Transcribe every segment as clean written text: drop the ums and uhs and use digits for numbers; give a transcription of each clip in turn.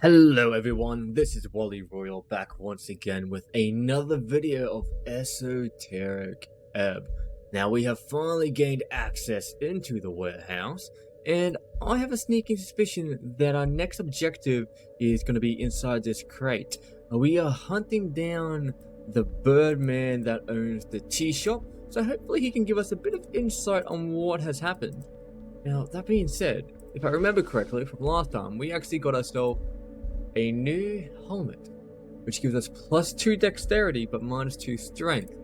Hello everyone, this is Wally Royal back once again with another video of Esoteric Ebb. Now we have finally gained access into the warehouse, and I have a sneaking suspicion that our next objective is going to be inside this crate. We are hunting down the Birdman that owns the tea shop, so hopefully he can give us a bit of insight on what has happened. Now that being said, if I remember correctly from last time, we actually got ourselves a new helmet, which gives us +2 dexterity but -2 strength.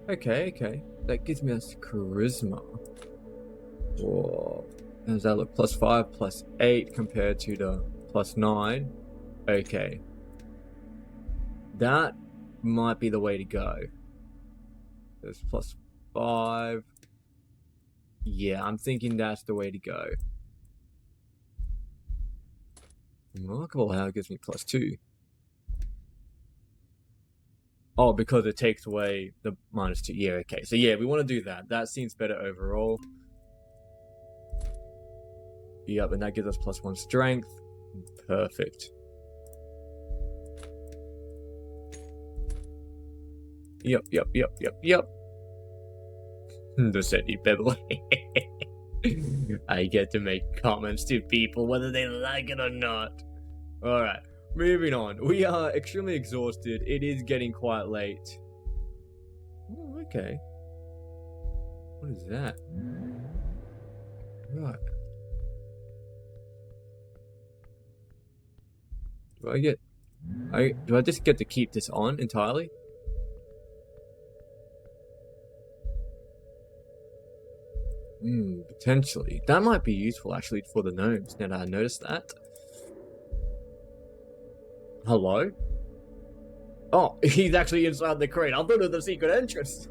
Okay, that gives me us charisma. Whoa, how does that look? +5, +8 compared to the +9. Okay, that might be the way to go. There's +5. Yeah, I'm thinking that's the way to go. Remarkable how it gives me +2. Oh, because it takes away the -2. Yeah, okay. So yeah, we want to do that. That seems better overall. Yep, and that gives us +1 strength. Perfect. Yep. The Sandy Beverly. I get to make comments to people whether they like it or not. Alright, moving on. We are extremely exhausted. It is getting quite late. Oh, okay. What is that? Right. Do I just get to keep this on entirely? Potentially. That might be useful actually for the gnomes, now that I noticed that. Hello? Oh, he's actually inside the crate. I thought it was a secret entrance.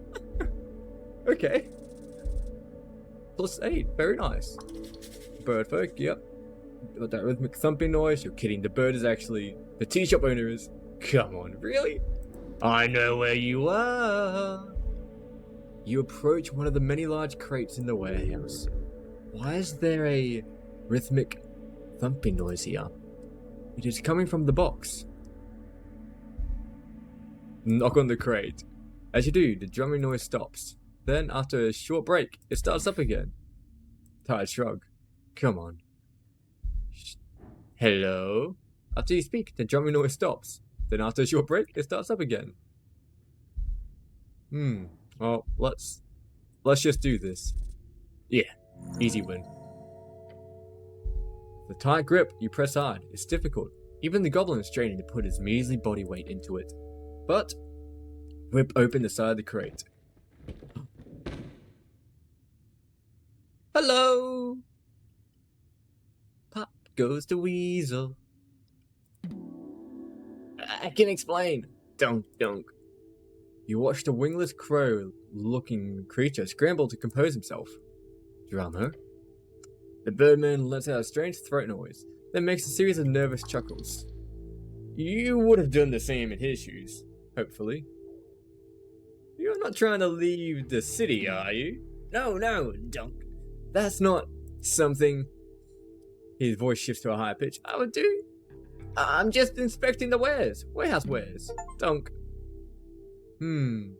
Okay. +8, very nice. Birdfolk, yep. Got that rhythmic thumping noise. You're kidding, the bird is actually the tea shop owner is. Come on, really? I know where you are. You approach one of the many large crates in the warehouse. Why is there a rhythmic thumping noise here? It is coming from the box. Knock on the crate. As you do, the drumming noise stops. Then, after a short break, it starts up again. Tired shrug. Come on. Hello? After you speak, the drumming noise stops. Then after a short break, it starts up again. Well, let's just do this. Yeah, easy win. The tight grip, you press hard. It's difficult. Even the goblin is straining to put his measly body weight into it. But, whip open the side of the crate. Hello! Pop goes the weasel. I can explain. Dunk. You watch the wingless crow-looking creature scramble to compose himself. Drummer. The birdman lets out a strange throat noise, then makes a series of nervous chuckles. You would have done the same in his shoes, hopefully. You're not trying to leave the city, are you? No, Dunk. That's not something... His voice shifts to a higher pitch. I would do. I'm just inspecting the wares. Warehouse wares. Dunk. Is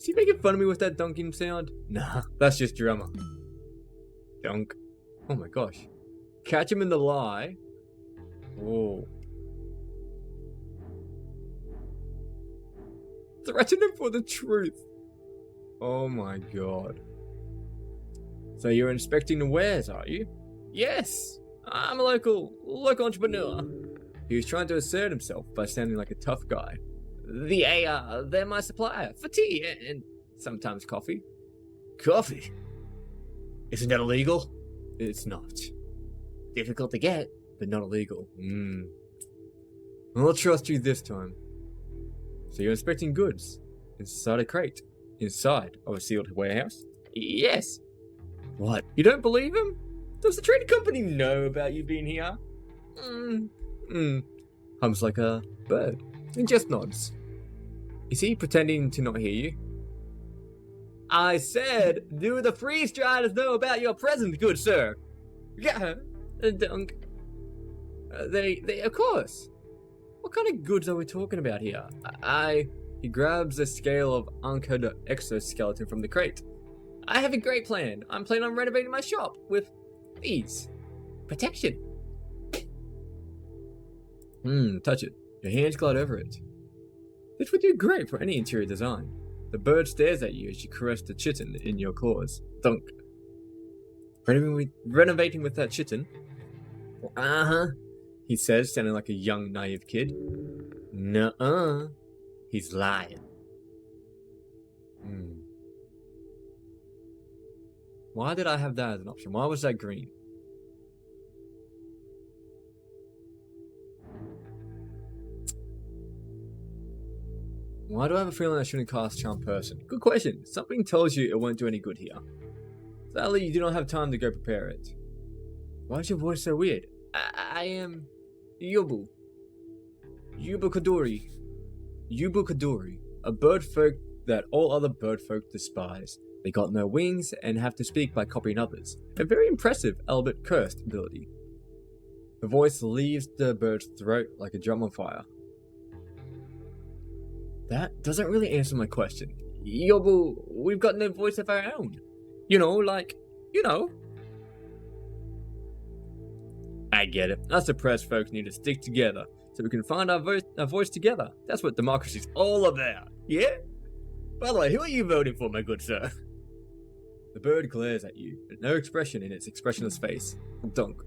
he making fun of me with that dunking sound? Nah, that's just drummer. Dunk. Oh my gosh. Catch him in the lie. Whoa. Threaten him for the truth. Oh my god. So you're inspecting the wares, are you? Yes. I'm a local entrepreneur. He was trying to assert himself by sounding like a tough guy. They're my supplier for tea and sometimes coffee. Coffee? Isn't that illegal? It's not. Difficult to get, but not illegal. I'll trust you this time. So you're inspecting goods inside a crate, inside of a sealed warehouse? Yes. What? You don't believe him? Does the trading company know about you being here? Hums like a bird and just nods. Is he pretending to not hear you? I said, do the freeze-dryers know about your presence, good sir? Yeah. Dunk. They, of course. What kind of goods are we talking about here? He grabs a scale of uncoated exoskeleton from the crate. I have a great plan. I'm planning on renovating my shop with these. Protection. Touch it. Your hands glide over it. This would do great for any interior design. The bird stares at you as you caress the chitin in your claws. Thunk. Renovating with that chitin? Uh-huh, he says, sounding like a young, naive kid. Nuh-uh. He's lying. Why did I have that as an option? Why was that green? Why do I have a feeling I shouldn't cast Charm Person? Good question. Something tells you it won't do any good here. Sadly, you do not have time to go prepare it. Why is your voice so weird? I am Yobu. Yubukadori. A bird folk that all other bird folk despise. They got no wings and have to speak by copying others. A very impressive, albeit cursed, ability. The voice leaves the bird's throat like a drum on fire. That doesn't really answer my question. Yobu, we've got no voice of our own. I get it. Us oppressed folks need to stick together so we can find our voice together. That's what democracy's all about, yeah? By the way, who are you voting for, my good sir? The bird glares at you, with no expression in its expressionless face. Dunk.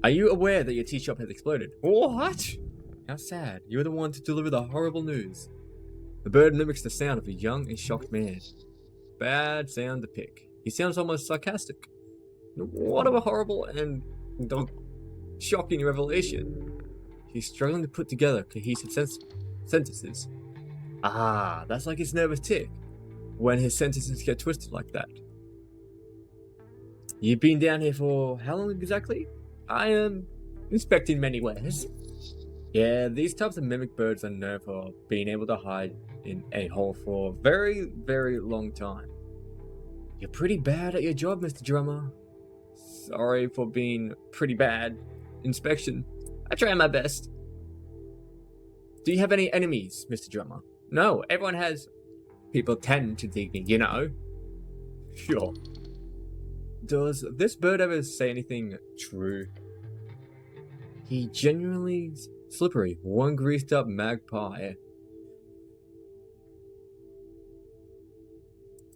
Are you aware that your tea shop has exploded? What? How sad. You're the one to deliver the horrible news. The bird mimics the sound of a young and shocked man. Bad sound to pick. He sounds almost sarcastic. What a horrible and shocking revelation. He's struggling to put together cohesive sentences. Ah, that's like his nervous tick, when his sentences get twisted like that. You've been down here for how long exactly? I am inspecting many wares. Yeah, these types of mimic birds are known for being able to hide in a hole for a very, very long time. You're pretty bad at your job, Mr. Drummer. Sorry for being pretty bad. Inspection. I try my best. Do you have any enemies, Mr. Drummer? No, everyone has. People tend to dig me, you know. Sure. Does this bird ever say anything true? He genuinely slippery, one greased up magpie.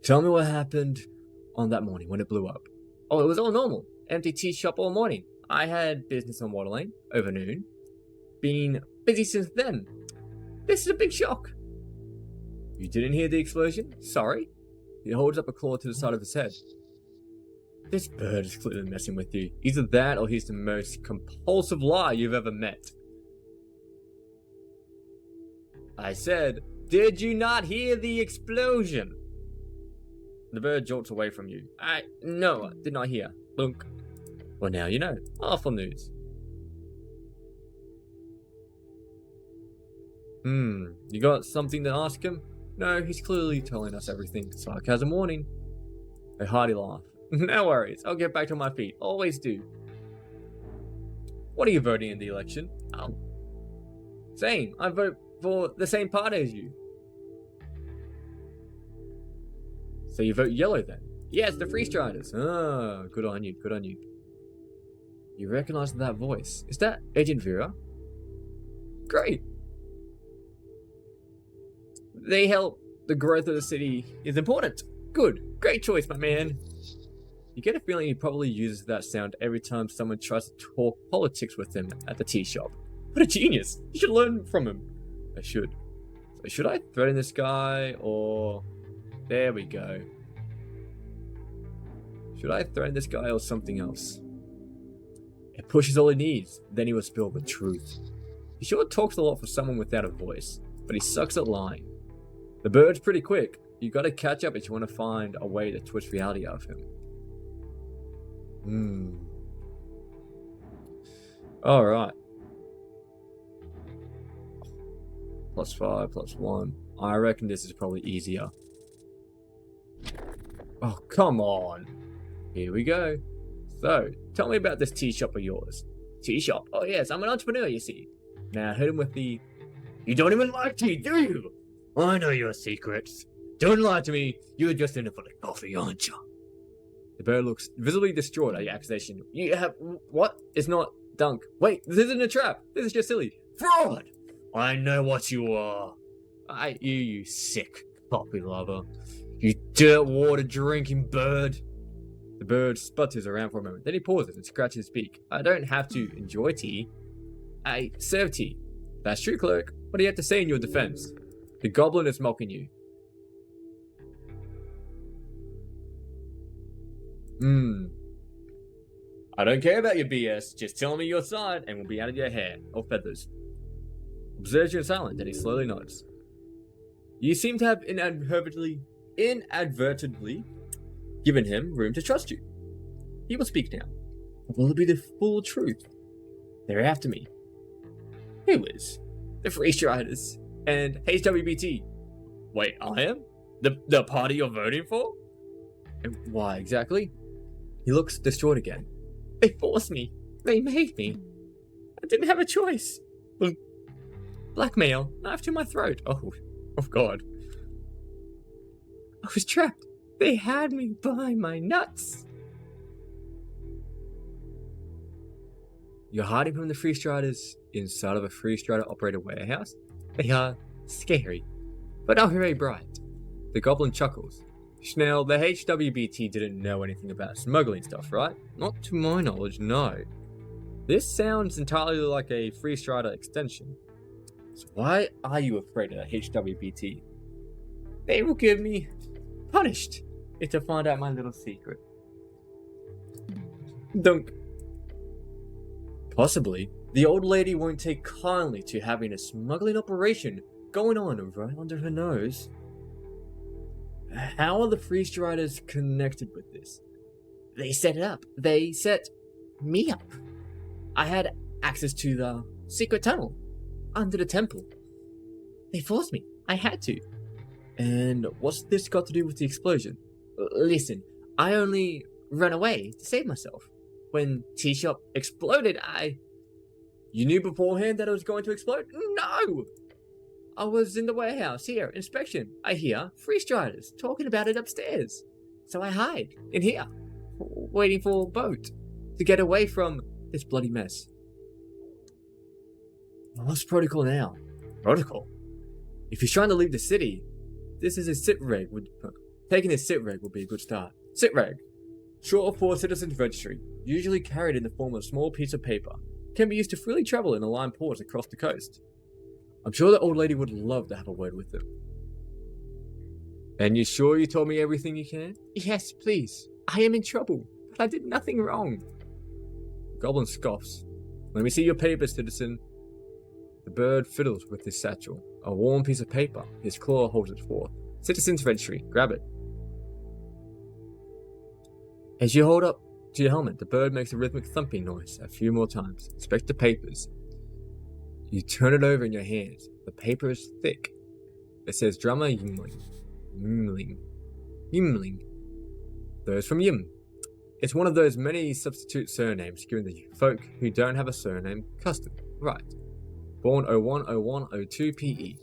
Tell me what happened on that morning when it blew up. Oh, it was all normal. Empty tea shop all morning. I had business on Water Lane over noon. Been busy since then. This is a big shock. You didn't hear the explosion? Sorry. He holds up a claw to the side of his head. This bird is clearly messing with you. Either that or he's the most compulsive liar you've ever met. I said, did you not hear the explosion? The bird jolts away from you. No, I did not hear. Lunk. Well, now you know. Awful news. You got something to ask him? No, he's clearly telling us everything. Sarcasm warning. A hearty laugh. No worries, I'll get back to my feet. Always do. What are you voting in the election? Oh. Same, I vote for the same party as you. So you vote yellow then? Yes, the Free Striders. Ah, good on you, good on you. You recognize that voice. Is that Agent Vera? Great. They help the growth of the city is important. Good. Great choice, my man. You get a feeling he probably uses that sound every time someone tries to talk politics with him at the tea shop. What a genius. You should learn from him. I should. So should I threaten this guy or... There we go. Should I threaten this guy or something else? It pushes all he needs. Then he will spill the truth. He sure talks a lot for someone without a voice, but he sucks at lying. The bird's pretty quick. You gotta catch up if you want to find a way to twist reality out of him. Alright. +5, +1. I reckon this is probably easier. Oh, come on. Here we go. So, tell me about this tea shop of yours. Tea shop? Oh yes, I'm an entrepreneur, you see. Now hit him with the, you don't even like tea, do you? I know your secrets. Don't lie to me, you're just in it for the coffee, aren't you? The bird looks visibly distraught at your accusation. You have, what? It's not Dunk. Wait, this isn't a trap. This is just silly. Fraud! I know what you are. You sick coffee lover. You dirt water drinking bird. The bird sputters around for a moment. Then he pauses and scratches his beak. I don't have to enjoy tea. I serve tea. That's true, cleric. What do you have to say in your defense? The goblin is mocking you. I don't care about your BS. Just tell me your side and we'll be out of your hair or feathers. Observes you in silence and he slowly nods. You seem to have inadvertently given him room to trust you. He will speak now. Will it be the full truth? They're after me. Who is? The Free Striders and HWBT. Wait, I am? The party you're voting for? And why exactly? He looks distraught again. They forced me. They made me. I didn't have a choice. Blackmail. Knife to my throat. Oh God. I was trapped. They had me by my nuts. You're hiding from the Free Striders inside of a Free Strider operated warehouse? They are scary, but not very bright. The goblin chuckles. Schnell, the HWBT didn't know anything about smuggling stuff, right? Not to my knowledge, no. This sounds entirely like a Free Strider extension. So why are you afraid of the HWBT? They will get me punished if they find out my little secret. Dunk. Possibly, the old lady won't take kindly to having a smuggling operation going on right under her nose. How are the Free Striders connected with this? They set it up. They set me up. I had access to the secret tunnel under the temple. They forced me. I had to. And what's this got to do with the explosion? Listen, I only ran away to save myself. When T-Shop exploded, You knew beforehand that it was going to explode? No! I was in the warehouse here, inspection. I hear Free Striders talking about it upstairs. So I hide in here, waiting for a boat to get away from this bloody mess. What's protocol now? Protocol? If he's trying to leave the city, taking a sit reg would be a good start. Sit reg. Short for Citizens Registry, usually carried in the form of a small piece of paper, can be used to freely travel in aligned ports across the coast. I'm sure the old lady would love to have a word with them. And you sure you told me everything you can? Yes, please. I am in trouble, but I did nothing wrong. The goblin scoffs. Let me see your papers, citizen. The bird fiddles with his satchel, a worn piece of paper. His claw holds it forth. Citizen's Registry. Grab it. As you hold up to your helmet, the bird makes a rhythmic thumping noise a few more times. Inspect the papers. You turn it over in your hands. The paper is thick. It says Drummer Yimling. Yimling. Those from Yim. It's one of those many substitute surnames given the folk who don't have a surname custom. Right. Born 01/01/02 PE.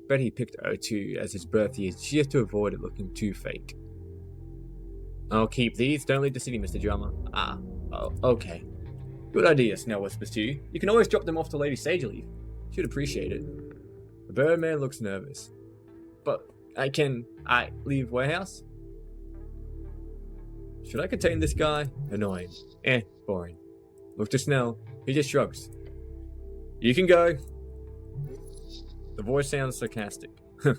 Bet he picked 02 as his birth year just to avoid it looking too fake. I'll keep these. Don't leave the city, Mr. Drummer. Okay. Good idea, Snell whispers to you. You can always drop them off to Lady Sageleaf. She'd appreciate it. The Birdman looks nervous. But can I leave warehouse? Should I contain this guy? Annoying. Boring. Look to Snell. He just shrugs. You can go. The voice sounds sarcastic. The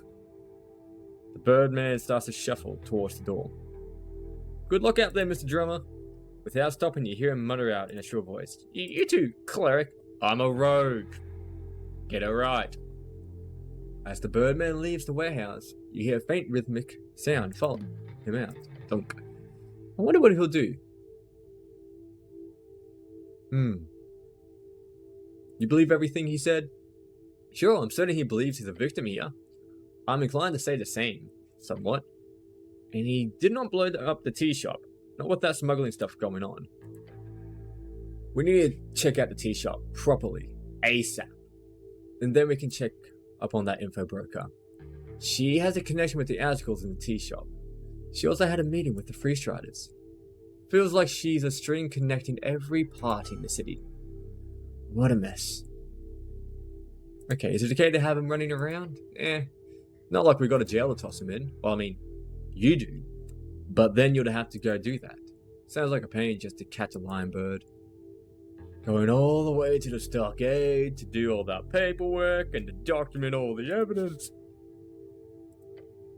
Birdman starts to shuffle towards the door. Good luck out there, Mr. Drummer. Without stopping, you hear him mutter out in a shrill voice. You too, cleric. I'm a rogue. Get it right. As the Birdman leaves the warehouse, you hear a faint rhythmic sound follow him out. Thunk. I wonder what he'll do. You believe everything he said? Sure, I'm certain he believes he's a victim here. I'm inclined to say the same, somewhat. And he did not blow up the tea shop. Not with that smuggling stuff going on. We need to check out the tea shop properly, ASAP. And then we can check up on that info broker. She has a connection with the articles in the tea shop. She also had a meeting with the free striders. Feels like she's a string connecting every party in the city. What a mess. Okay, is it okay to have him running around? Not like we got a jail to toss him in. Well, I mean, you do. But then you'd have to go do that. Sounds like a pain just to catch a lion bird. Going all the way to the stockade to do all that paperwork and to document all the evidence.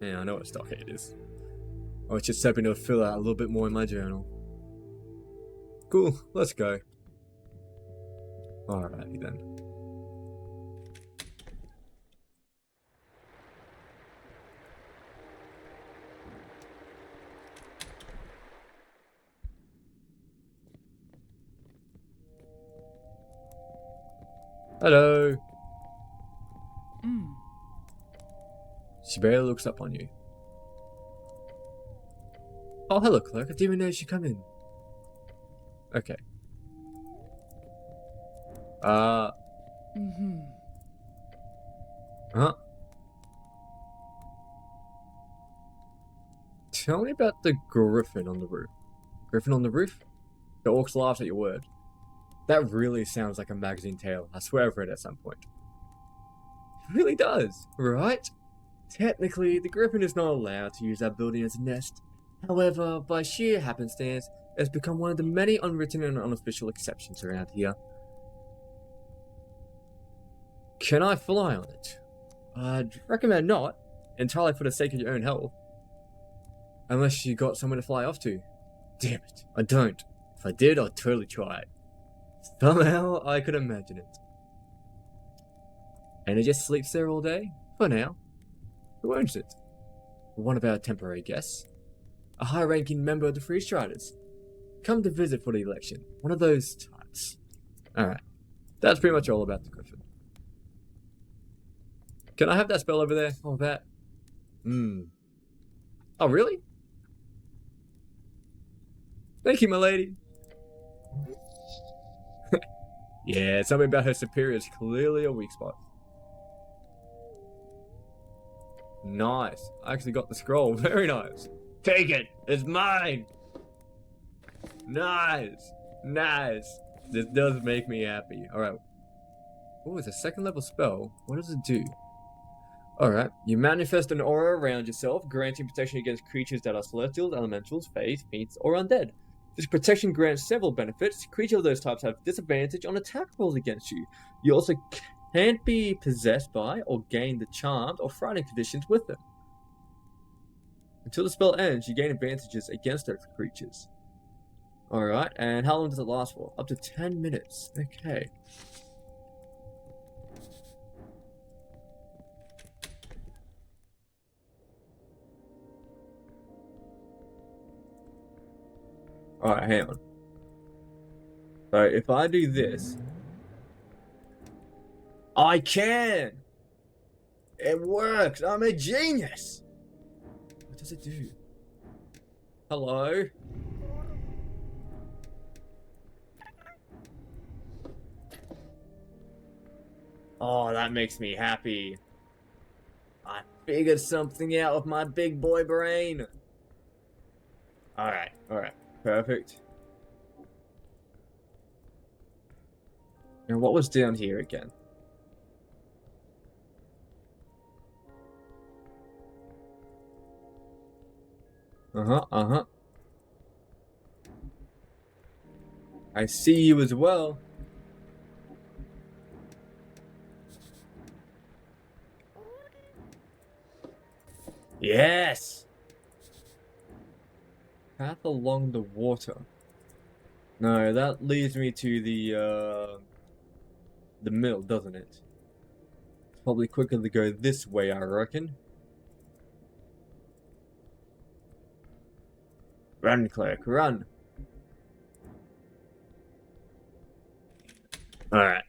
Yeah, I know what a stockade is. I was just hoping to fill out a little bit more in my journal. Cool, let's go. Alrighty then. Hello. She barely looks up on you. Oh, hello, clerk. I didn't even know she'd come in. Okay. Huh? Tell me about the griffin on the roof. Griffin on the roof? The orcs laughed at your word. That really sounds like a magazine tale. I swear I've read it at some point. It really does, right? Technically, the griffin is not allowed to use that building as a nest. However, by sheer happenstance, it has become one of the many unwritten and unofficial exceptions around here. Can I fly on it? I'd recommend not, entirely for the sake of your own health. Unless you got somewhere to fly off to. Damn it, I don't. If I did, I'd totally try it. Somehow, I could imagine it. And it just sleeps there all day? For now. Who owns it? One of our temporary guests. A high-ranking member of the Free Striders. Come to visit for the election. One of those types. Alright. That's pretty much all about the griffin. Can I have that spell over there? Oh, that. Oh, really? Thank you, my lady. Yeah, something about her superior is clearly a weak spot. Nice. I actually got the scroll. Very nice. Take it. It's mine. Nice. Nice. This does make me happy. Alright. Oh, it's a second level spell. What does it do? Alright. You manifest an aura around yourself, granting protection against creatures that are celestials, elementals, fae, fiends, or undead. This protection grants several benefits. Creatures of those types have disadvantage on attack rolls against you. You also can't be possessed by or gain the charmed or frightening conditions with them. Until the spell ends, you gain advantages against those creatures. Alright, and how long does it last for? Up to 10 minutes. Okay. Alright, hang on. So if I do this, I can! It works! I'm a genius! What does it do? Hello? Oh, that makes me happy. I figured something out with my big boy brain. Alright, alright. Perfect. And what was down here again? I see you as well. Yes! Path along the water. No, that leads me to the mill, doesn't it? Probably quicker to go this way, I reckon. Run, cleric, run. Alright.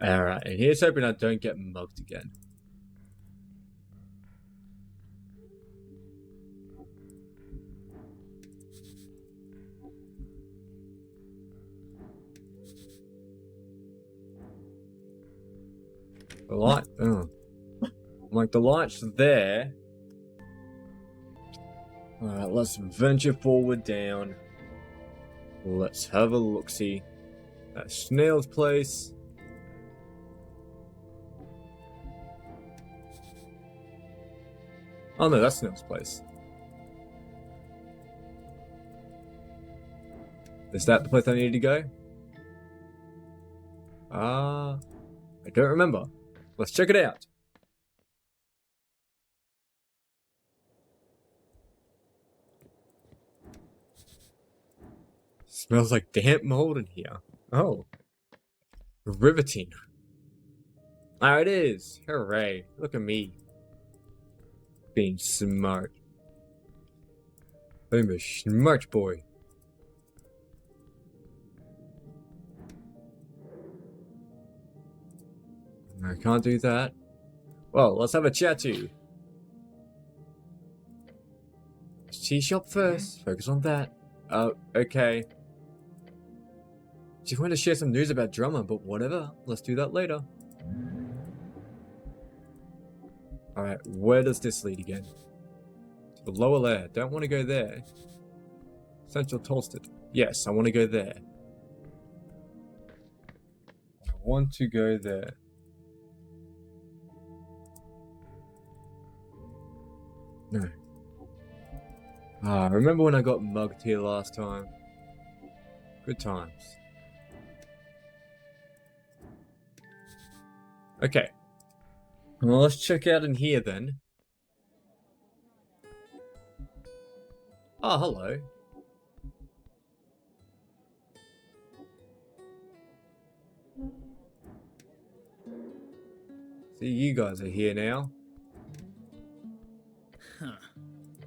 Alright, and here's hoping I don't get mugged again. The light. Oh. Like, the light's there. Alright, let's venture forward down. Let's have a look-see. That snail's place. Oh no, that's Snail's place. Is that the place I need to go? I don't remember. Let's check it out. Smells like damp mold in here. Oh. Riveting. There it is. Hooray. Look at me. Being smart. I'm a smart boy. I can't do that. Well, let's have a chat to you. Tea shop first. Focus on that. Oh, okay. Just wanted to share some news about drama, but whatever. Let's do that later. Alright, where does this lead again? To the lower layer. Don't want to go there. Central toasted. Yes, I want to go there. I want to go there. No. Remember when I got mugged here last time? Good times. Okay. Well, let's check out in here then. Oh, hello. See, you guys are here now.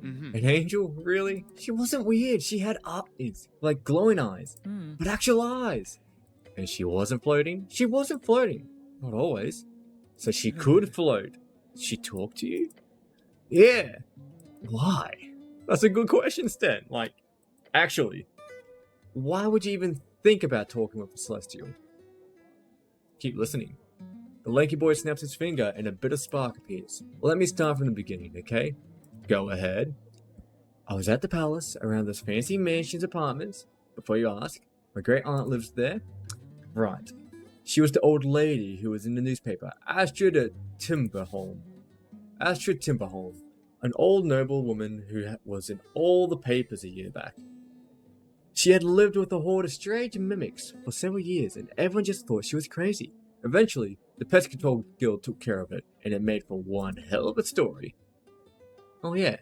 An angel? Really? She wasn't weird. She had eyes, like glowing eyes, but actual eyes. And she wasn't floating? She wasn't floating. Not always. So she could float. She talked to you? Yeah. Why? That's a good question, Stan. Like, actually, why would you even think about talking with a celestial? Keep listening. The lanky boy snaps his finger and a bit of spark appears. Let me start from the beginning, okay? Go ahead. I was at the palace around those fancy mansions apartments. Before you ask, my great aunt lives there. Right. She was the old lady who was in the newspaper, Astrid Timberholm. Astrid Timberholm, an old noble woman who was in all the papers a year back. She had lived with a horde of strange mimics for several years, and everyone just thought she was crazy. Eventually, the Pest Control Guild took care of it, and it made for one hell of a story. Oh yeah,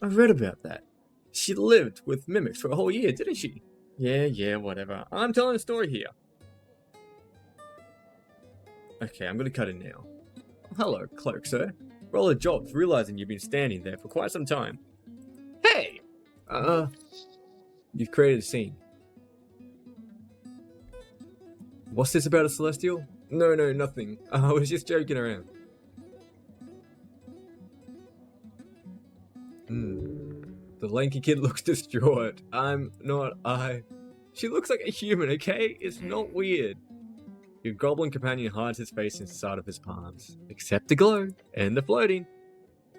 I read about that. She lived with mimics for a whole year, didn't she? Yeah, whatever. I'm telling a story here. Okay, I'm gonna cut it now. Hello, cleric sir. Roll a job, realizing you've been standing there for quite some time. Hey! You've created a scene. What's this about a celestial? No, nothing. I was just joking around. The lanky kid looks distraught. She looks like a human, okay? It's not weird. Your goblin companion hides his face inside of his palms. Except the glow and the floating.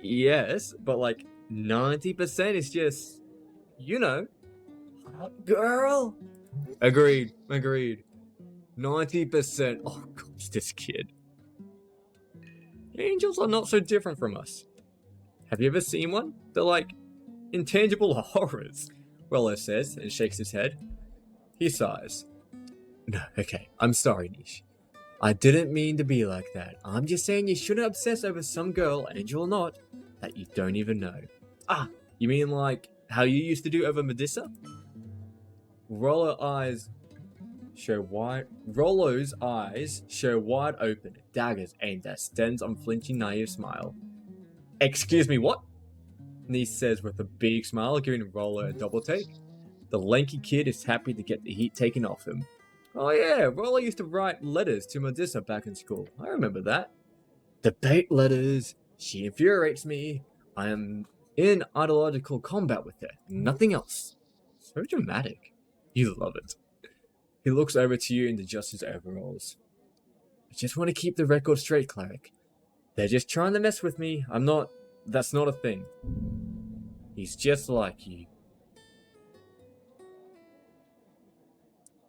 Yes, but like 90% is just, you know. Hot girl. Agreed. 90%. Oh gosh, this kid. Angels are not so different from us. Have you ever seen one? They're like intangible horrors. Rollo says and shakes his head. He sighs. No, okay, I'm sorry, Nish. I didn't mean to be like that. I'm just saying you shouldn't obsess over some girl, angel or not, that you don't even know. Ah, you mean like how you used to do over Medusa? Rollo's eyes show wide open, daggers aimed at Sten's unflinching naive smile. Excuse me, what? Nish says with a big smile, giving Rollo a double take. The lanky kid is happy to get the heat taken off him. Oh yeah, Rollo used to write letters to Medusa back in school. I remember that. Debate letters. She infuriates me. I am in ideological combat with her. Nothing else. So dramatic. You love it. He looks over to you and adjusts his overalls. just want to keep the record straight, cleric. They're just trying to mess with me. That's not a thing. He's just like you.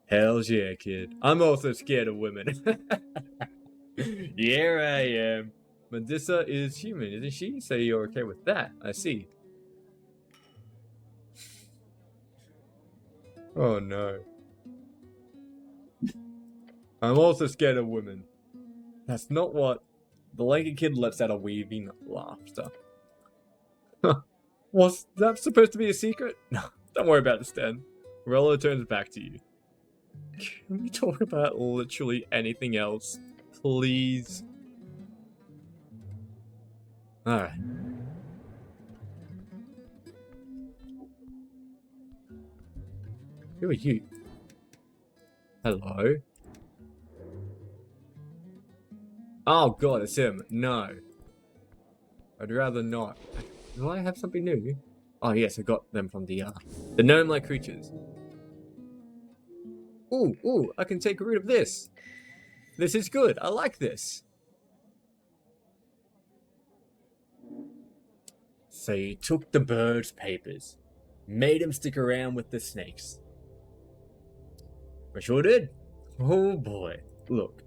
Hells yeah, kid. I'm also scared of women. Here I am. Medusa is human, isn't she? So you're okay with that, I see. Oh no. I'm also scared of women. That's not what... The lanky kid lets out a weaving laughter. Was that supposed to be a secret? No, don't worry about this then. Rollo turns back to you. Can we talk about literally anything else? Please? Alright. Who are you? Hello? Oh god, it's him. No. I'd rather not. Do I have something new? Oh yes, I got them from the gnome-like creatures. Ooh, I can take root of this. This is good, I like this. So you took the bird's papers, made him stick around with the snakes. I sure did. Oh boy. Look,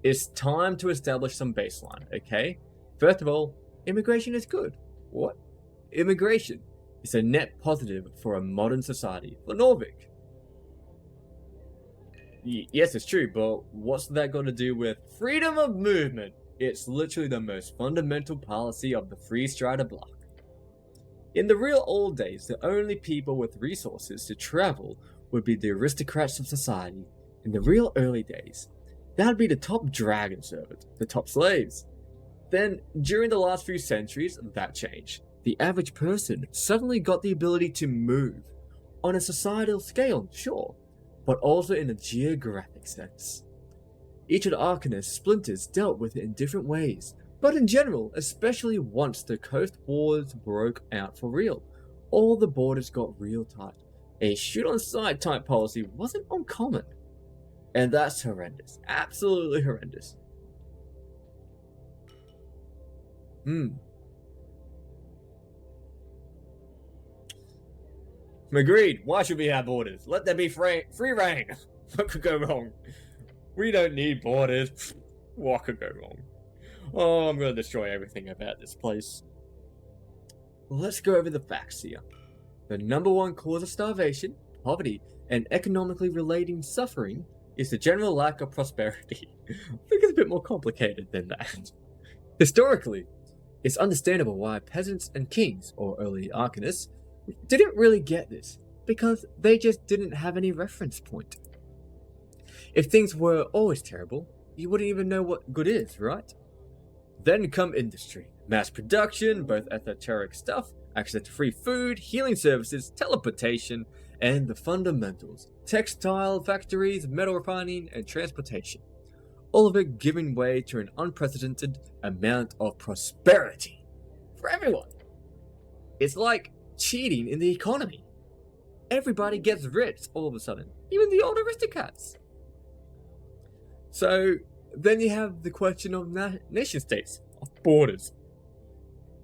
it's time to establish some baseline, okay? First of all, immigration is good. What? Immigration is a net positive for a modern society, for Norvik. Yes, it's true, but what's that got to do with freedom of movement? It's literally the most fundamental policy of the Free Strider bloc. In the real old days, the only people with resources to travel would be the aristocrats of society. In the real early days, that would be the top dragon servants, the top slaves. Then, during the last few centuries, that changed. The average person suddenly got the ability to move, on a societal scale, sure, but also in a geographic sense. Each of the Arcanist splinters dealt with it in different ways, but in general, especially once the coast wars broke out for real, all the borders got real tight. A shoot-on-sight type policy wasn't uncommon. And that's horrendous. Absolutely horrendous. Agreed. Why should we have borders? Let there be free reign. What could go wrong? We don't need borders. What could go wrong? Oh, I'm going to destroy everything about this place. Let's go over the facts here. The number one cause of starvation, poverty, and economically relating suffering is the general lack of prosperity. I think it's a bit more complicated than that. Historically, it's understandable why peasants and kings, or early Arcanists, didn't really get this, because they just didn't have any reference point. If things were always terrible, you wouldn't even know what good is, right? Then come industry, mass production, both esoteric stuff, access to free food, healing services, teleportation, and the fundamentals, textile factories, metal refining, and transportation. All of it giving way to an unprecedented amount of prosperity for everyone. It's like cheating in the economy. Everybody gets rich all of a sudden, even the old aristocrats. So then you have the question of nation states, of borders.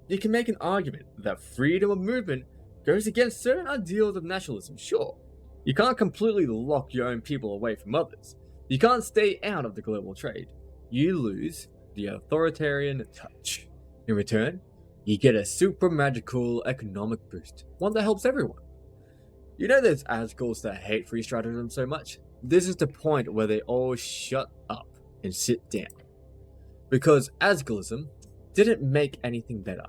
You can make an argument that freedom of movement goes against certain ideals of nationalism, sure. You can't completely lock your own people away from others. You can't stay out of the global trade. You lose the authoritarian touch. In return, you get a super magical economic boost, one that helps everyone. You know those Asgulls that hate free striderdom so much? This is the point where they all shut up and sit down. Because Asgullism didn't make anything better.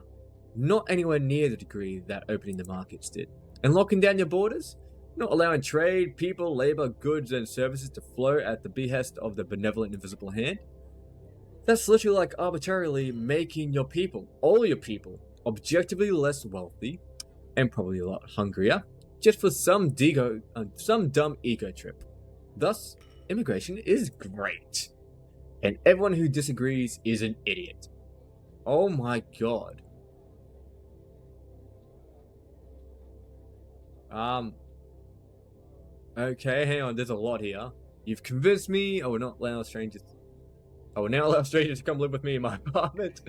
Not anywhere near the degree that opening the markets did. And locking down your borders? Not allowing trade, people, labor, goods, and services to flow at the behest of the benevolent invisible hand? That's literally like arbitrarily making your people, all your people, objectively less wealthy, and probably a lot hungrier, just for some dumb ego trip. Thus, immigration is great. And everyone who disagrees is an idiot. Oh my god. Okay, hang on, there's a lot here. You've convinced me I will not allow strangers. I will now allow strangers to come live with me in my apartment.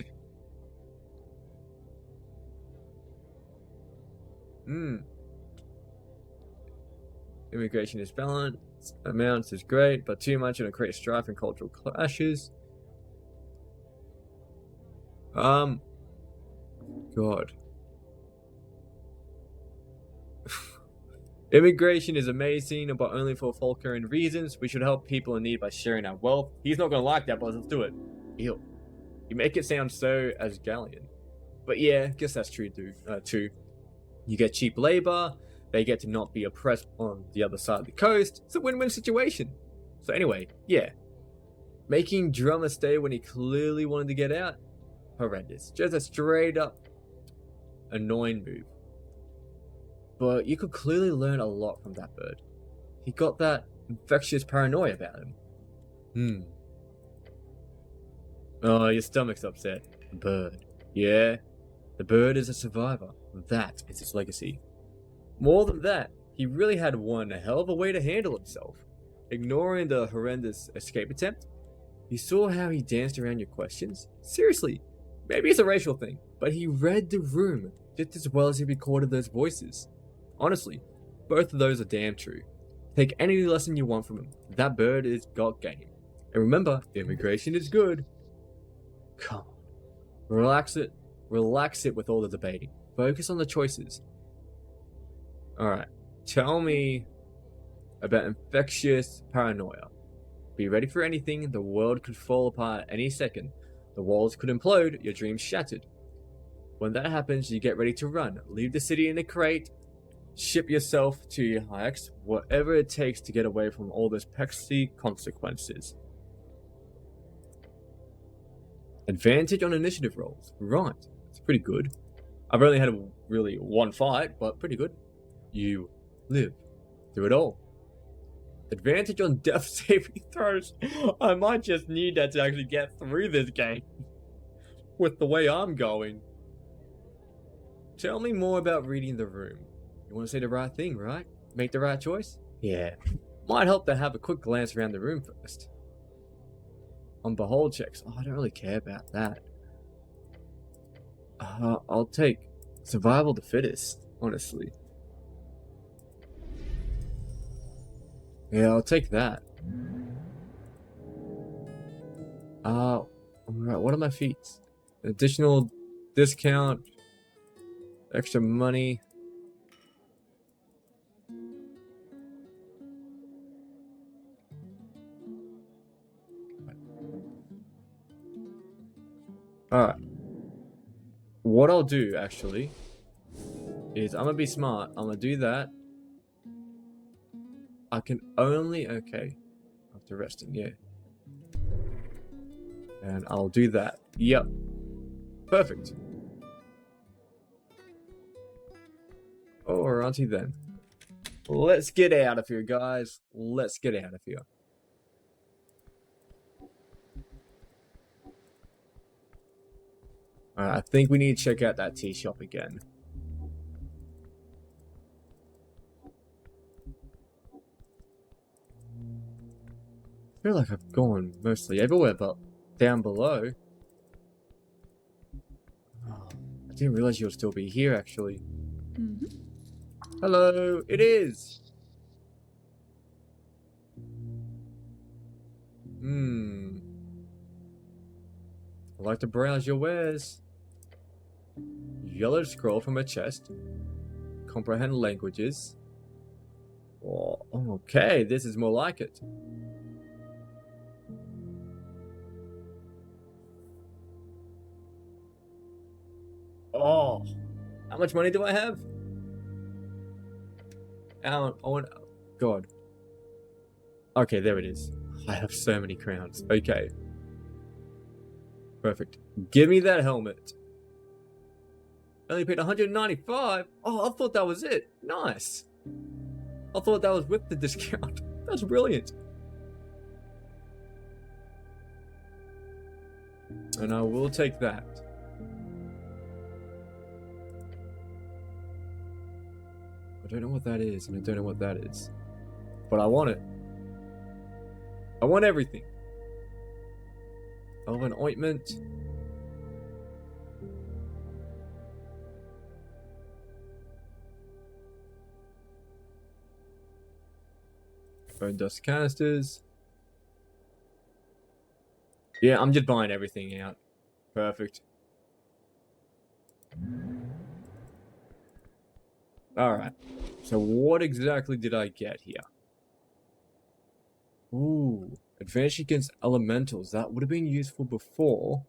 Immigration is balanced. Amounts is great, but too much will create strife and cultural clashes. God. Immigration is amazing, but only for Falkarian reasons. We should help people in need by sharing our wealth. He's not gonna like that, but let's do it. Ew. You make it sound so Asgalian. But yeah, guess that's true too. You get cheap labor, they get to not be oppressed on the other side of the coast. It's a win-win situation. So anyway, yeah. Making Drummer stay when he clearly wanted to get out? Horrendous. Just a straight up annoying move. But you could clearly learn a lot from that bird. He got that infectious paranoia about him. Oh, your stomach's upset. The bird. Yeah, the bird is a survivor. That is his legacy. More than that, he really had one hell of a way to handle himself. Ignoring the horrendous escape attempt, you saw how he danced around your questions? Seriously, maybe it's a racial thing, but he read the room just as well as he recorded those voices. Honestly, both of those are damn true. Take any lesson you want from him. That bird is got game. And remember, immigration is good. Come on. Relax it with all the debating. Focus on the choices. Alright, tell me about infectious paranoia. Be ready for anything. The world could fall apart any second. The walls could implode, your dreams shattered. When that happens, you get ready to run. Leave the city in a crate. Ship yourself to your hikes, whatever it takes to get away from all those pesky consequences. Advantage on initiative rolls. Right, it's pretty good. I've only had really one fight, but pretty good. You live through it all. Advantage on death saving throws. I might just need that to actually get through this game. With the way I'm going. Tell me more about reading the room. You want to say the right thing, right? Make the right choice? Yeah. Might help to have a quick glance around the room first. On behold checks. Oh, I don't really care about that. I'll take survival the fittest, honestly. Yeah, I'll take that. Alright, what are my feats? Additional discount, extra money. Alright. What I'll do, actually, is I'm gonna be smart. I'm gonna do that. I can only... Okay. After resting, yeah. And I'll do that. Yep. Perfect. Alrighty then. Let's get out of here, guys. Let's get out of here. Alright, I think we need to check out that tea shop again. I feel like I've gone mostly everywhere but down below. Oh, I didn't realize you'll still be here, actually. Hello, it is! I'd like to browse your wares. Yellow scroll from a chest. Comprehend languages. Oh, okay, this is more like it. Oh, how much money do I have? God. Okay, there it is. I have so many crowns. Okay. Perfect. Give me that helmet. Only paid 195. Oh, I thought that was it. Nice. I thought that was with the discount. That's brilliant. And I will take that. I don't know what that is, and I don't know what that is. But I want it. I want everything. Elven ointment. Bone dust canisters. Yeah, I'm just buying everything out. Perfect. Alright. So what exactly did I get here? Ooh. Advantage against elementals. That would have been useful before.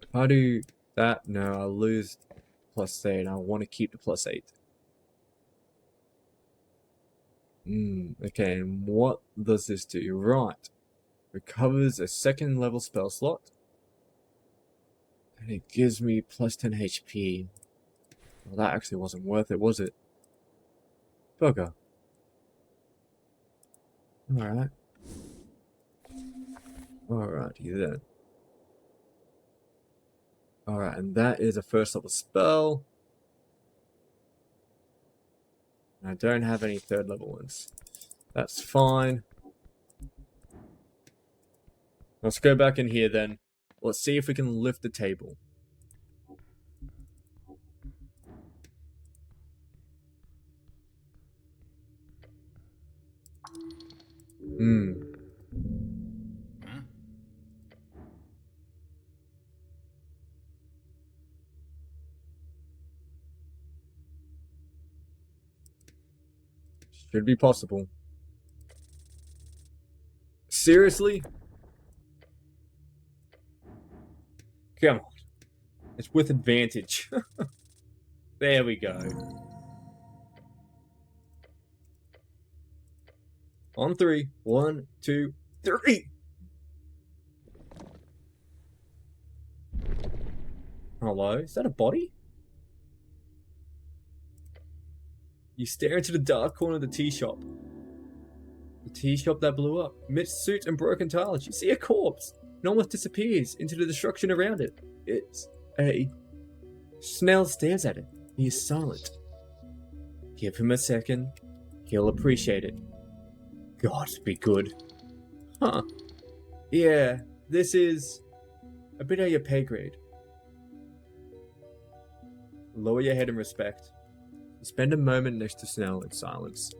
If I do that, no, I'll lose +8. I want to keep the +8. Okay, and what does this do? Right. Recovers a second level spell slot. And it gives me +10 HP. Well, that actually wasn't worth it, was it? Bugger. Alright. Alrighty then. Alright, and that is a first level spell. I don't have any third level ones. That's fine. Let's go back in here then. Let's see if we can lift the table. Should be possible. Seriously? Come on. It's with advantage. There we go. On 3. 1, 2, 3! Hello? Is that a body? You stare into the dark corner of the tea shop. The tea shop that blew up. Amidst suit and broken tiles, you see a corpse. It almost disappears into the destruction around it. It's a... Snell stares at it. He is silent. Give him a second. He'll appreciate it. God, be good. Huh. Yeah, this is... a bit of your pay grade. Lower your head in respect. Spend a moment next to Snell in silence.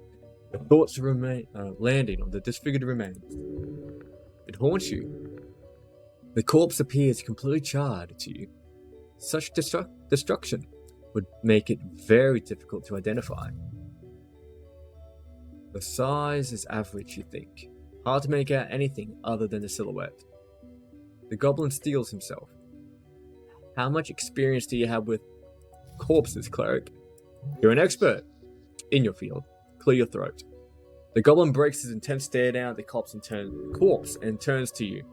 The thoughts landing on the disfigured remains. It haunts you. The corpse appears completely charred to you. Such destruction would make it very difficult to identify. The size is average, you think. Hard to make out anything other than the silhouette. The goblin steels himself. How much experience do you have with corpses, cleric? You're an expert in your field. Clear your throat. The goblin breaks his intense stare down at the corpse and turns to you.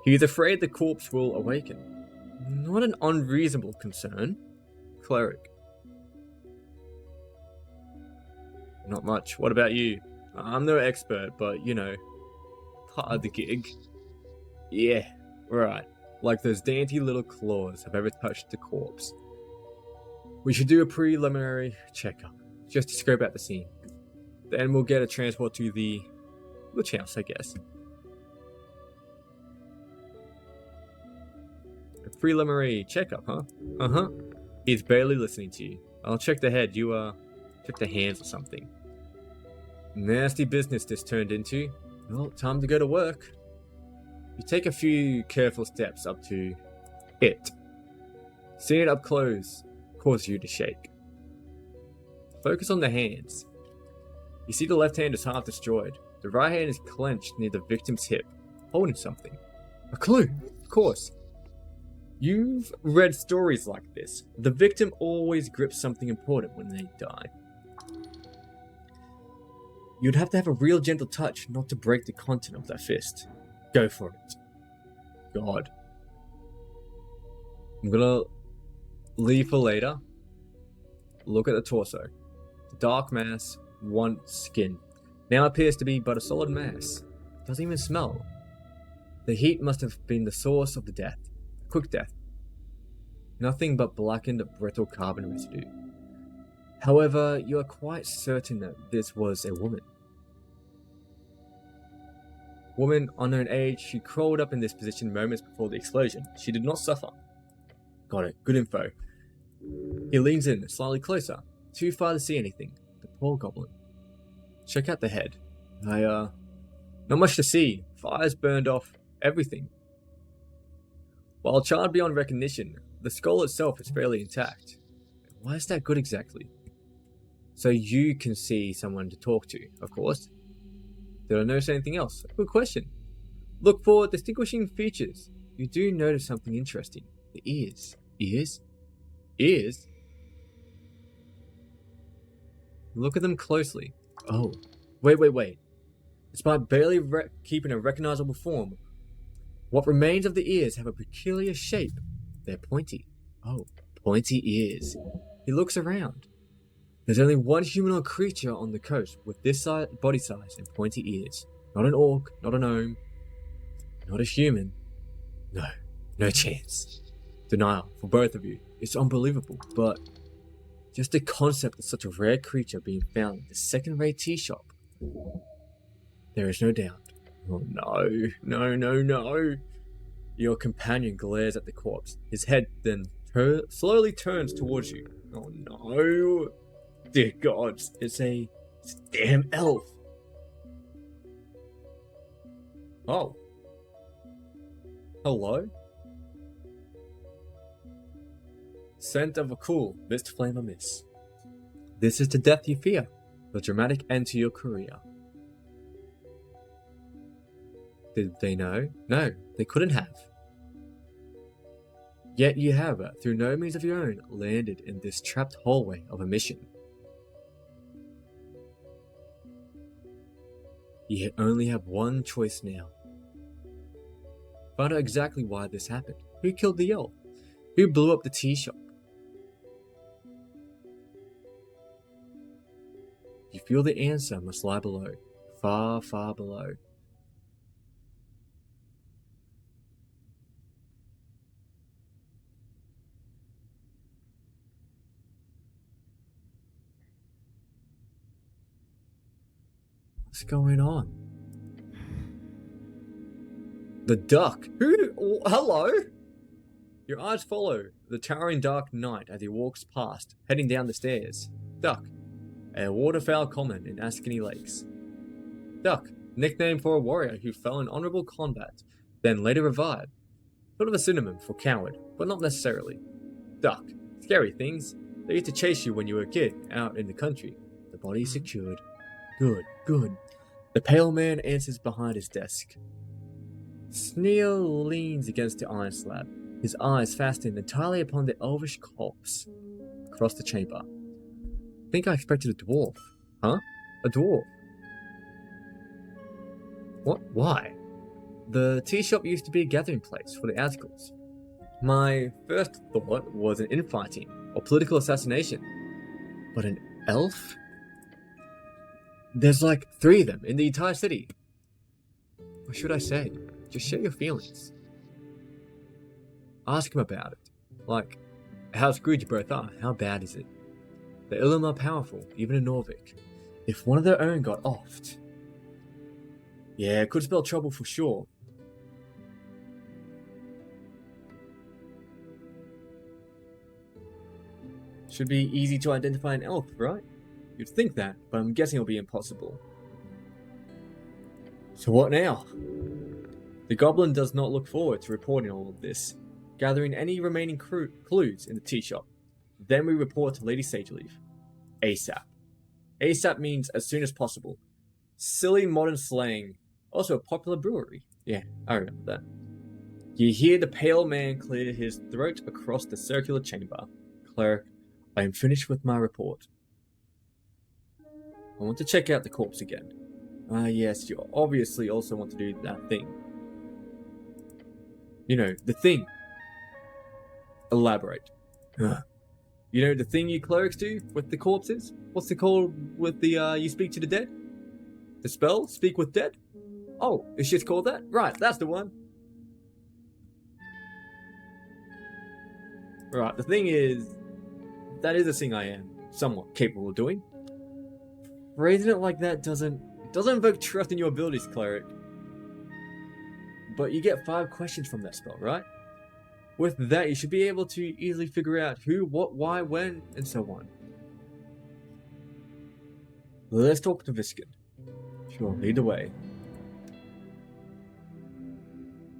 He is afraid the corpse will awaken. Not an unreasonable concern. Cleric. Not much. What about you? I'm no expert, but, you know, part of the gig. Yeah, right. Like those dainty little claws have ever touched the corpse. We should do a preliminary checkup, just to scope out the scene. Then we'll get a transport to the witch house, I guess. A preliminary checkup, huh? Uh-huh. He's barely listening to you. I'll check the head, you, check the hands or something. Nasty business this turned into. Well, time to go to work. You take a few careful steps up to it. Seeing it up close causes you to shake. Focus on the hands. You see the left hand is half destroyed. The right hand is clenched near the victim's hip, holding something. A clue, of course. You've read stories like this. The victim always grips something important when they die. You'd have to have a real gentle touch not to break the content of that fist. Go for it. God. I'm gonna leave for later. Look at the torso. The dark mass, once skin. Now appears to be but a solid mass. Doesn't even smell. The heat must have been the source of the death. A quick death. Nothing but blackened, brittle carbon residue. However, you are quite certain that this was a woman. Woman, unknown age, she crawled up in this position moments before the explosion. She did not suffer. Got it. Good info. He leans in, slightly closer. Too far to see anything. The poor goblin. Check out the head. Not much to see. Fires burned off everything. While charred beyond recognition, the skull itself is fairly intact. Why is that good exactly? So you can see someone to talk to, of course. Did I notice anything else? Good question. Look for distinguishing features. You do notice something interesting. The ears. Ears? Ears? Look at them closely. Oh. Wait. Despite barely keeping a recognizable form, what remains of the ears have a peculiar shape. They're pointy. Oh, pointy ears. He looks around. There's only one humanoid creature on the coast with this body size and pointy ears. Not an orc, not a gnome, not a human. No chance. Denial for both of you. It's unbelievable, but just the concept of such a rare creature being found in the second-rate tea shop. There is no doubt. Oh no. Your companion glares at the corpse. His head then slowly turns towards you. Oh no. Dear gods, it's a damn elf. Oh. Hello? Scent of a cool, mist flame amiss. This is the death you fear, the dramatic end to your career. Did they know? No, they couldn't have. Yet you have, through no means of your own, landed in this trapped hallway of a mission. You only have one choice now. Find out exactly why this happened. Who killed the elf? Who blew up the tea shop? You feel the answer must lie below. Far, far below. What's going on? The duck. Who? Oh, hello? Your eyes follow the towering dark knight as he walks past, heading down the stairs. Duck. A waterfowl common in Ascany Lakes. Duck. Nickname for a warrior who fell in honorable combat, then later revived. Sort of a synonym for coward, but not necessarily. Duck. Scary things. They used to chase you when you were a kid, out in the country. The body secured. Good. The pale man answers behind his desk. Sneer leans against the iron slab, his eyes fastened entirely upon the elvish corpse across the chamber. Think I expected a dwarf. Huh? A dwarf? What? Why? The tea shop used to be a gathering place for the outlaws. My first thought was an infighting or political assassination. But an elf? There's like 3 of them in the entire city. What should I say? Just share your feelings. Ask him about it. Like, how screwed you both are. How bad is it? The Ilum are powerful, even in Norvik. If one of their own got offed... Yeah, it could spell trouble for sure. Should be easy to identify an elf, right? You'd think that, but I'm guessing it'll be impossible. So what now? The goblin does not look forward to reporting all of this, gathering any remaining clues in the tea shop. Then we report to Lady Sageleaf. ASAP. ASAP means as soon as possible. Silly modern slang. Also a popular brewery. Yeah, I remember that. You hear the pale man clear his throat across the circular chamber. Cleric, I am finished with my report. I want to check out the corpse again. Yes, you obviously also want to do that thing. You know, the thing. Elaborate. You know the thing you clerics do with the corpses? What's it called with the, you speak to the dead? The spell? Speak with dead? Oh, it's just called that? Right, that's the one. Right, the thing is, that is a thing I am somewhat capable of doing. Phrasing it like that doesn't invoke trust in your abilities, cleric. but you get 5 questions from that spell, right? With that, you should be able to easily figure out who, what, why, when, and so on. Let's talk to Viskin. Sure, lead the way.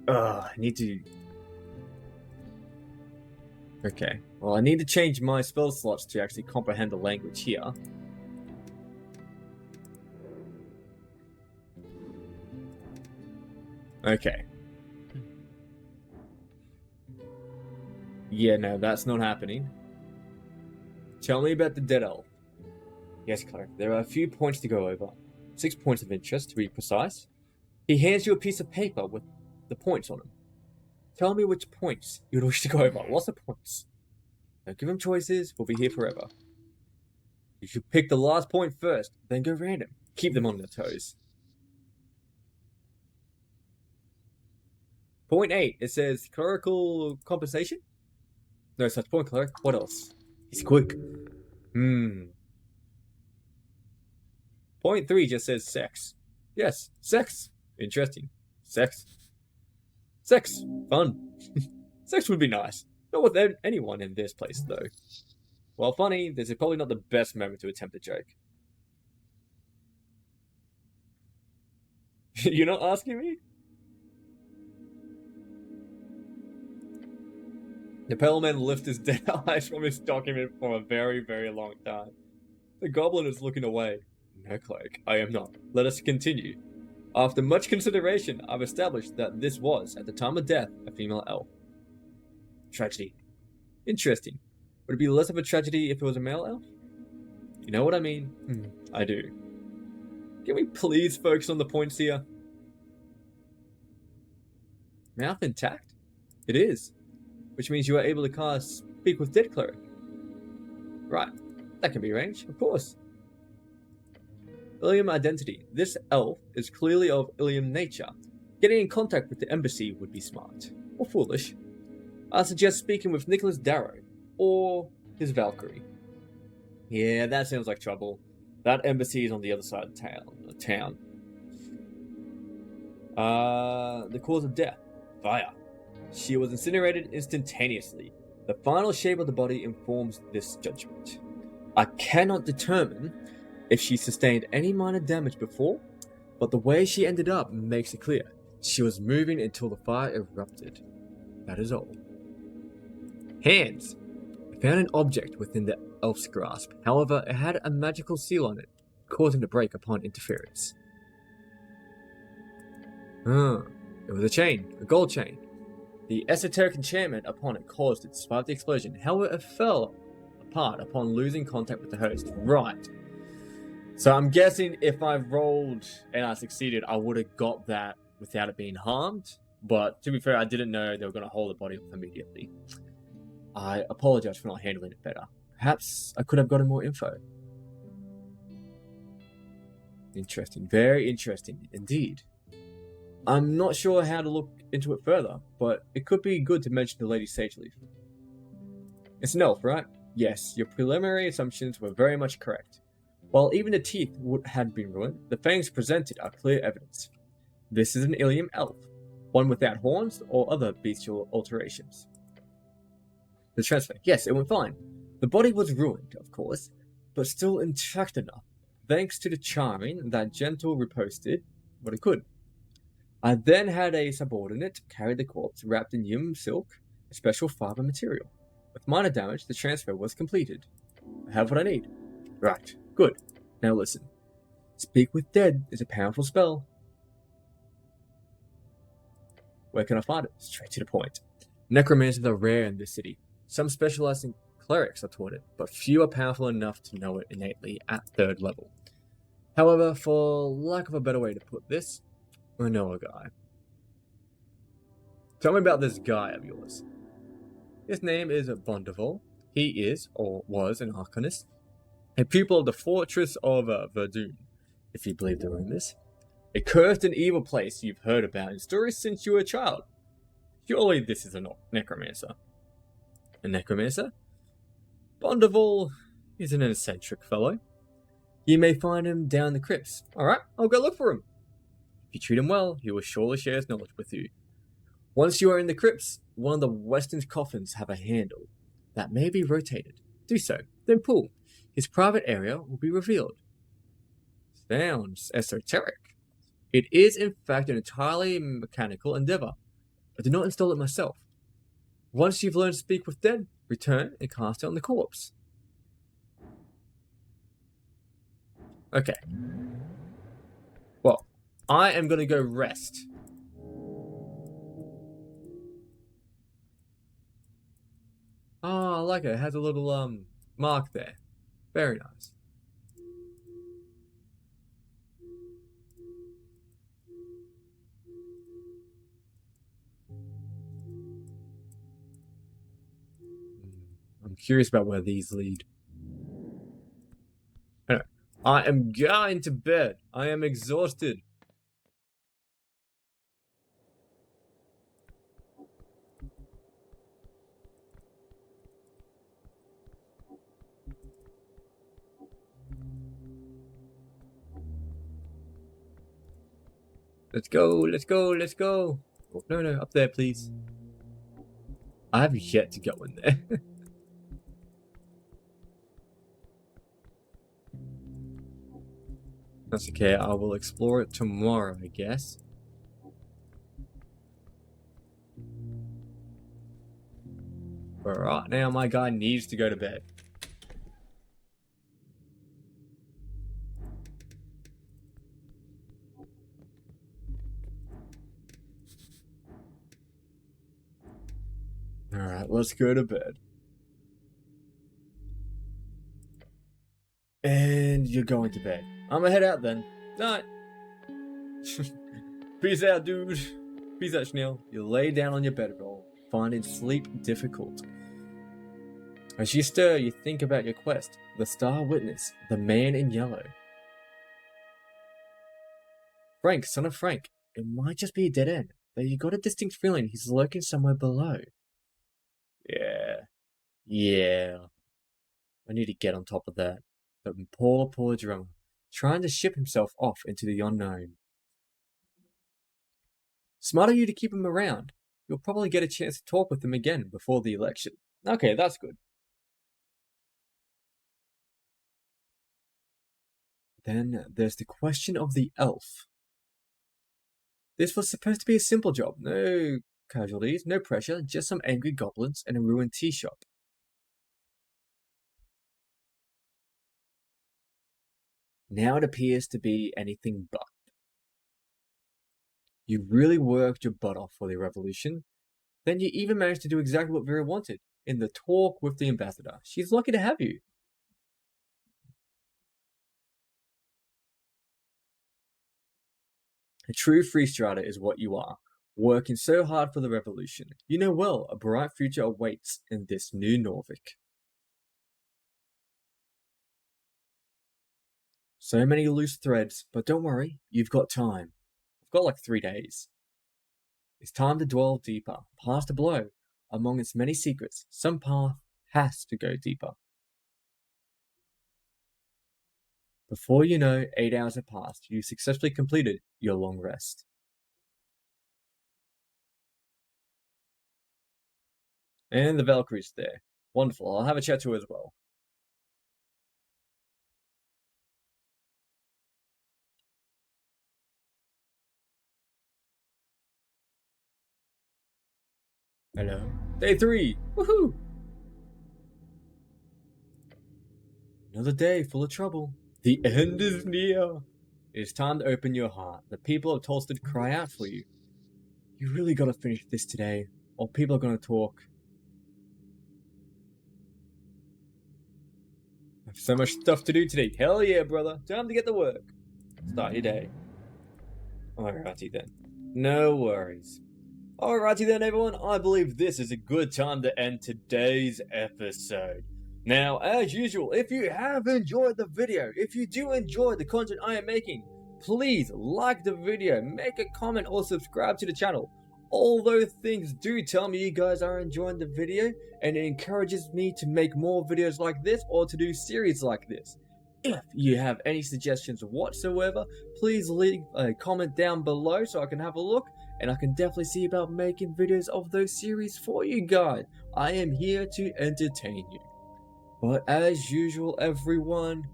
I need to... Okay, well, I need to change my spell slots to actually comprehend the language here. Okay. Yeah, no, that's not happening. Tell me about the dead elf. Yes, cleric, there are a few points to go over. 6 points of interest, to be precise. He hands you a piece of paper with the points on them. Tell me which points you'd wish to go over. Lots of points. Don't give him choices, we'll be here forever. You should pick the last point first, then go random. Keep them on their toes. Point 8, it says clerical compensation? No such point, cleric. What else? He's quick. Point 3 just says sex. Yes, sex. Interesting. Sex. Sex. Fun. Sex would be nice. Not with anyone in this place, though. Well, funny, this is probably not the best moment to attempt a joke. You're not asking me? The pale man lifts his dead eyes from his document for a very, very long time. The goblin is looking away. No, cleric, I am not. Let us continue. After much consideration, I've established that this was, at the time of death, a female elf. Tragedy. Interesting. Would it be less of a tragedy if it was a male elf? You know what I mean? I do. Can we please focus on the points here? Mouth intact? It is. Which means you are able to cast Speak with Dead Cleric. Right. That can be arranged, of course. Ilium identity. This elf is clearly of Ilium nature. Getting in contact with the embassy would be smart. Or foolish. I suggest speaking with Nicholas Darrow. Or his Valkyrie. Yeah, that sounds like trouble. That embassy is on the other side of town. The cause of death. Fire. She was incinerated instantaneously. The final shape of the body informs this judgment. I cannot determine if she sustained any minor damage before, but the way she ended up makes it clear. She was moving until the fire erupted. That is all. Hands. I found an object within the elf's grasp. However, it had a magical seal on it, causing to break upon interference. It was a chain, a gold chain. The esoteric enchantment upon it caused it to survive the explosion. However, it fell apart upon losing contact with the host. Right. So I'm guessing if I rolled and I succeeded, I would have got that without it being harmed. But to be fair, I didn't know they were going to hold the body off immediately. I apologize for not handling it better. Perhaps I could have gotten more info. Interesting. Very interesting indeed. I'm not sure how to look into it further, but it could be good to mention the Lady Sageleaf. It's an elf, right? Yes, your preliminary assumptions were very much correct. While even the teeth had been ruined, the fangs presented are clear evidence. This is an Ilium elf, one without horns or other bestial alterations. The transfer. Yes, it went fine. The body was ruined, of course, but still intact enough, thanks to the charming that gentle riposted what it could. I then had a subordinate carry the corpse wrapped in yum silk, a special fiber material. With minor damage, the transfer was completed. I have what I need. Right, good. Now listen. Speak with Dead is a powerful spell. Where can I find it? Straight to the point. Necromancers are rare in this city. Some specializing clerics are taught it, but few are powerful enough to know it innately at 3rd level. However, for lack of a better way to put this, I know a guy. Tell me about this guy of yours. His name is Bondeval. He is, or was, an arcanist, a pupil of the fortress of Verdun, if you believe the rumors. A cursed and evil place you've heard about in stories since you were a child. Surely this is a necromancer. A necromancer? Bondeval is an eccentric fellow. You may find him down the crypts. Alright, I'll go look for him. If you treat him well, he will surely share his knowledge with you. Once you are in the crypts, one of the western coffins have a handle that may be rotated. Do so, then pull. His private area will be revealed. Sounds esoteric. It is, in fact, an entirely mechanical endeavor. I did not install it myself. Once you've learned to speak with dead, return and cast it on the corpse. Okay. Well, I am going to go rest. Oh, I like it. It has a little mark there. Very nice. I'm curious about where these lead. Anyway, I am going to bed. I am exhausted. Let's go, let's go, let's go. Oh, no, no, up there, please. I have yet to go in there. That's okay, I will explore it tomorrow, I guess. But right now, my guy needs to go to bed. Alright, let's go to bed. And you're going to bed. I'm gonna head out then. Night. Peace out, dude. Peace out, Schnell. You lay down on your bedroll, finding sleep difficult. As you stir, you think about your quest. The star witness, the man in yellow. Frank, son of Frank. It might just be a dead end, but you got a distinct feeling he's lurking somewhere below. Yeah. I need to get on top of that. But poor drummer, trying to ship himself off into the unknown. Smart of you to keep him around. You'll probably get a chance to talk with him again before the election. Okay, that's good. Then there's the question of the elf. This was supposed to be a simple job. No casualties, no pressure, just some angry goblins and a ruined tea shop. Now it appears to be anything but. You really worked your butt off for the revolution. Then you even managed to do exactly what Vera wanted in the talk with the ambassador. She's lucky to have you. A true free strider is what you are, working so hard for the revolution. You know well a bright future awaits in this new Norvik. So many loose threads, but don't worry, you've got time. I've got like 3 days. It's time to dwell deeper, past the blow. Among its many secrets, some path has to go deeper. Before you know, 8 hours have passed. You successfully completed your long rest. And the Valkyrie's there. Wonderful. I'll have a chat to her as well. Hello. Day 3. Woohoo! Another day full of trouble. The end is near. It is time to open your heart. The people of Tolstead cry out for you. You really gotta finish this today, or people are gonna talk. I have so much stuff to do today. Hell yeah, brother. Time to get to work. Start your day. Alrighty then. No worries. Alrighty then, everyone. I believe this is a good time to end today's episode. Now, as usual, if you have enjoyed the video, if you do enjoy the content I am making, please like the video, make a comment, or subscribe to the channel. All those things do tell me you guys are enjoying the video, and it encourages me to make more videos like this or to do series like this. If you have any suggestions whatsoever, please leave a comment down below so I can have a look, and I can definitely see about making videos of those series for you guys. I am here to entertain you. But as usual, everyone,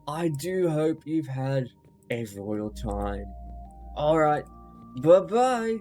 I do hope you've had a royal time. Alright, bye-bye.